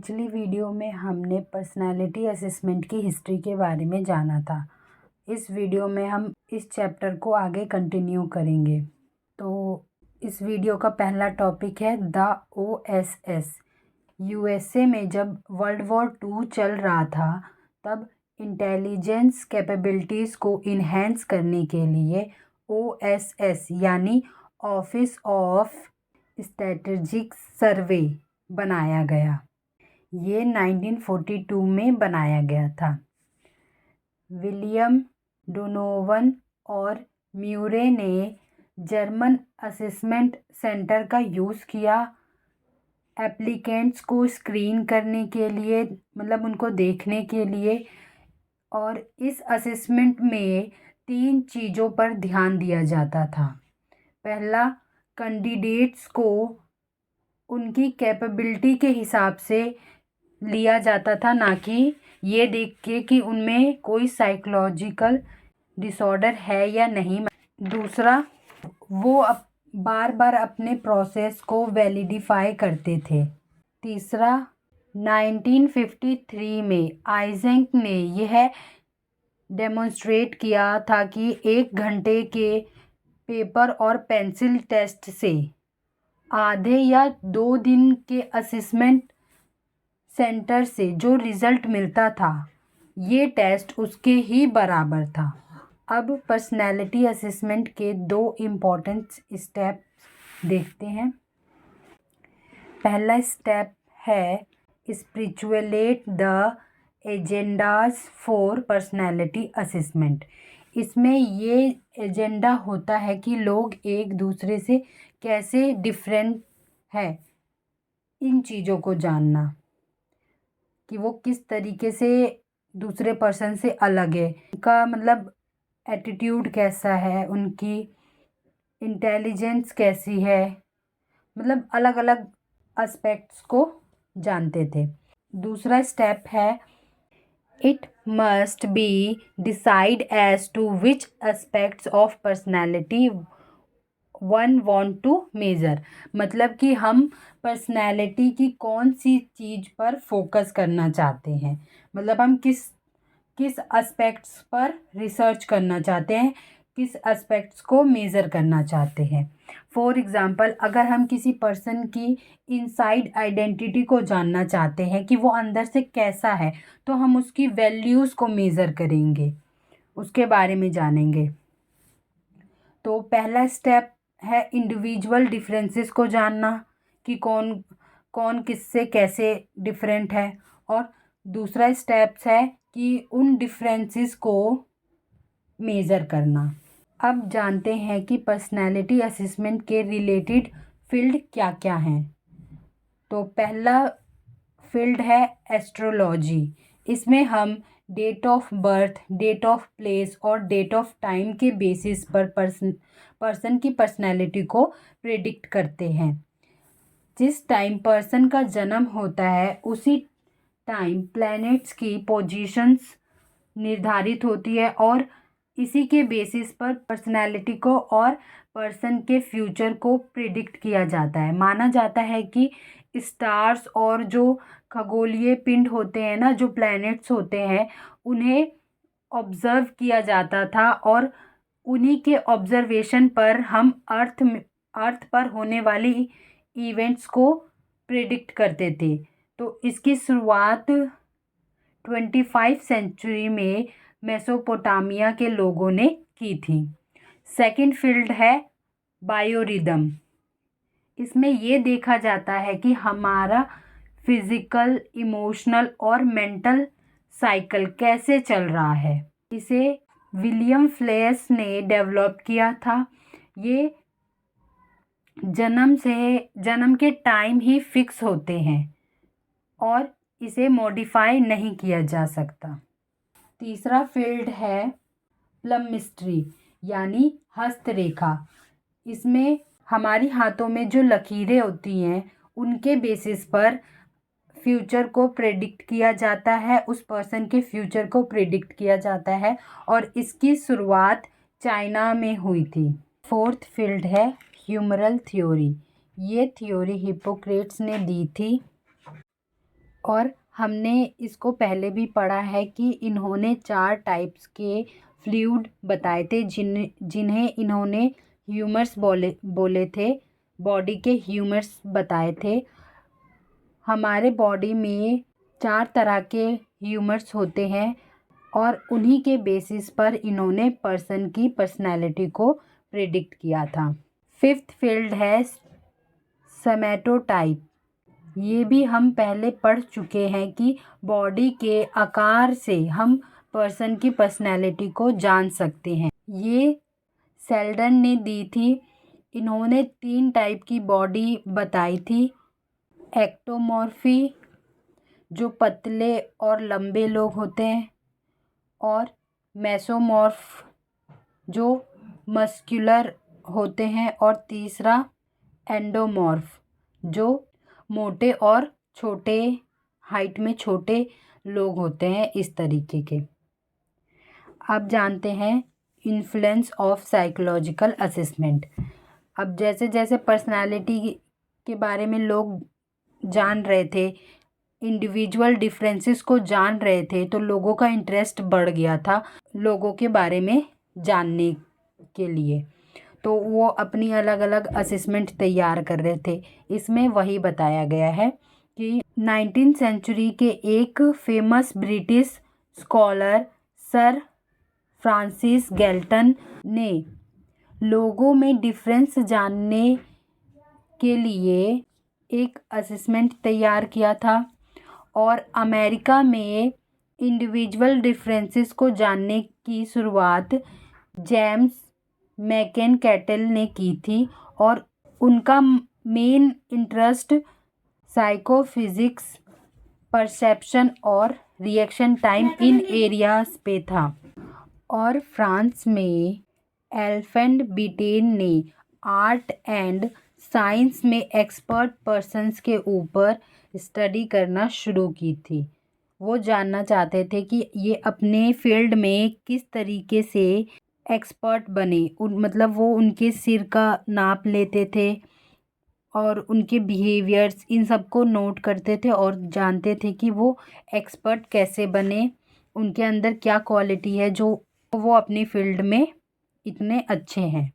पिछली वीडियो में हमने पर्सनालिटी असेसमेंट की हिस्ट्री के बारे में जाना था। इस वीडियो में हम इस चैप्टर को आगे कंटिन्यू करेंगे। तो इस वीडियो का पहला टॉपिक है द OSS। USA में जब वर्ल्ड वॉर 2 चल रहा था तब इंटेलिजेंस कैपेबिलिटीज़ को इन्हेंस करने के लिए OSS यानी ऑफिस ऑफ स्ट्रेटेजिक सर्वे बनाया गया। ये 1942 में बनाया गया था। विलियम डोनोवन और म्यूरे ने जर्मन असेसमेंट सेंटर का यूज़ किया एप्लीकेंट्स को स्क्रीन करने के लिए, मतलब उनको देखने के लिए। और इस असेसमेंट में 3 चीज़ों पर ध्यान दिया जाता था। पहला, कैंडिडेट्स को उनकी कैपेबिलिटी के हिसाब से लिया जाता था, ना कि ये देख के कि उनमें कोई साइकोलॉजिकल डिसऑर्डर है या नहीं। दूसरा, वो बार बार अपने प्रोसेस को वैलिडिफाई करते थे। तीसरा, 1953 में आइजैक ने यह डेमोन्स्ट्रेट किया था कि 1 घंटे के पेपर और पेंसिल टेस्ट से आधे या 2 दिन के असेसमेंट सेंटर से जो रिज़ल्ट मिलता था, ये टेस्ट उसके ही बराबर था। अब पर्सनैलिटी असेसमेंट के 2 इम्पॉर्टेंट स्टेप देखते हैं। पहला स्टेप है स्पिरिचुएलेट the agendas for personality assessment. इसमें ये एजेंडा होता है कि लोग एक दूसरे से कैसे डिफरेंट है, इन चीज़ों को जानना कि वो किस तरीके से दूसरे पर्सन से अलग है, उनका मतलब एटीट्यूड कैसा है, उनकी इंटेलिजेंस कैसी है, मतलब अलग अलग एस्पेक्ट्स को जानते थे। दूसरा स्टेप है it must be decide as to which aspects of personality one want to measure. मतलब कि हम पर्सनैलिटी की कौन सी चीज़ पर फोकस करना चाहते हैं, मतलब हम किस एस्पेक्ट्स पर रिसर्च करना चाहते हैं, किस एस्पेक्ट्स को मेज़र करना चाहते हैं। फॉर एग्ज़ाम्पल, अगर हम किसी पर्सन की इनसाइड आइडेंटिटी को जानना चाहते हैं कि वो अंदर से कैसा है, तो हम उसकी वैल्यूज़ को मेज़र करेंगे, उसके बारे में जानेंगे। तो पहला स्टेप है इंडिविजुअल डिफरेंसेस को जानना कि कौन कौन किससे कैसे डिफरेंट है। और दूसरा स्टेप्स है कि उन डिफरेंसेस को मेज़र करना। अब जानते हैं कि पर्सनैलिटी असेसमेंट के रिलेटेड फील्ड क्या क्या हैं। तो पहला फील्ड है एस्ट्रोलॉजी। इसमें हम date of birth, date of place और डेट ऑफ टाइम के बेसिस पर पर्सन की पर्सनैलिटी को प्रेडिक्ट करते हैं। जिस टाइम पर्सन का जन्म होता है उसी टाइम प्लैनेट्स की पोजीशंस निर्धारित होती है और इसी के बेसिस पर पर्सनैलिटी को और पर्सन के फ्यूचर को प्रिडिक्ट किया जाता है। माना जाता है कि स्टार्स और जो खगोलीय पिंड होते हैं ना, जो प्लैनेट्स होते हैं, उन्हें ऑब्ज़र्व किया जाता था और उन्हीं के ऑब्ज़र्वेशन पर हम अर्थ पर होने वाली इवेंट्स को प्रिडिक्ट करते थे। तो इसकी शुरुआत 25 सेंचुरी में मेसोपोटामिया के लोगों ने की थी। सेकंड फील्ड है बायोरिदम। इसमें ये देखा जाता है कि हमारा फिज़िकल, इमोशनल और मेंटल साइकिल कैसे चल रहा है। इसे विलियम फ्लेस ने डेवलप किया था। ये जन्म के टाइम ही फिक्स होते हैं और इसे मॉडिफाई नहीं किया जा सकता। तीसरा फील्ड है प्लमिस्ट्री यानी हस्तरेखा। इसमें हमारी हाथों में जो लकीरें होती हैं उनके बेसिस पर फ्यूचर को प्रेडिक्ट किया जाता है, उस पर्सन के फ्यूचर को प्रेडिक्ट किया जाता है और इसकी शुरुआत चाइना में हुई थी। फोर्थ फील्ड है ह्यूमरल थ्योरी। ये थ्योरी हिप्पोक्रेट्स ने दी थी और हमने इसको पहले भी पढ़ा है कि इन्होंने 4 टाइप्स के फ्लूइड बताए थे जिन्हें इन्होंने ह्यूमर्स बोले थे, बॉडी के ह्यूमर्स बताए थे। हमारे बॉडी में 4 तरह के ह्यूमर्स होते हैं और उन्हीं के बेसिस पर इन्होंने पर्सन की पर्सनैलिटी को प्रिडिक्ट किया था। 5th फील्ड है सोमैटोटाइप। ये भी हम पहले पढ़ चुके हैं कि बॉडी के आकार से हम पर्सन की पर्सनैलिटी को जान सकते हैं। ये सेल्डन ने दी थी। इन्होंने 3 टाइप की बॉडी बताई थी। एक्टोमॉर्फी, जो पतले और लंबे लोग होते हैं, और मेसोमॉर्फ, जो मस्कुलर होते हैं, और तीसरा एंडोमॉर्फ, जो मोटे और छोटे, हाइट में छोटे लोग होते हैं, इस तरीके के। अब जानते हैं इन्फ्लुएंस ऑफ साइकोलॉजिकल असेसमेंट। अब जैसे जैसे पर्सनालिटी के बारे में लोग जान रहे थे, इंडिविजुअल डिफरेंसेस को जान रहे थे, तो लोगों का इंटरेस्ट बढ़ गया था लोगों के बारे में जानने के लिए। तो वो अपनी अलग अलग असेसमेंट तैयार कर रहे थे। इसमें वही बताया गया है कि 19th सेंचुरी के एक famous British scholar sir Francis Galton ने लोगों में डिफरेंस जानने के लिए एक असेसमेंट तैयार किया था, और अमेरिका में इंडिविजुअल डिफरेंसेस को जानने की शुरुआत जेम्स मैककेंटेल ने की थी, और उनका मेन इंटरेस्ट साइकोफिजिक्स, परसेप्शन और रिएक्शन टाइम इन एरियाज पे था। और फ्रांस में एल्फ्रेड बिटेन ने आर्ट एंड साइंस में एक्सपर्ट पर्सन्स के ऊपर स्टडी करना शुरू की थी। वो जानना चाहते थे कि ये अपने फील्ड में किस तरीके से एक्सपर्ट बने। मतलब वो उनके सिर का नाप लेते थे और उनके बिहेवियर्स, इन सब को नोट करते थे और जानते थे कि वो एक्सपर्ट कैसे बने, उनके अंदर क्या क्वालिटी है जो वो अपनी फील्ड में इतने अच्छे हैं।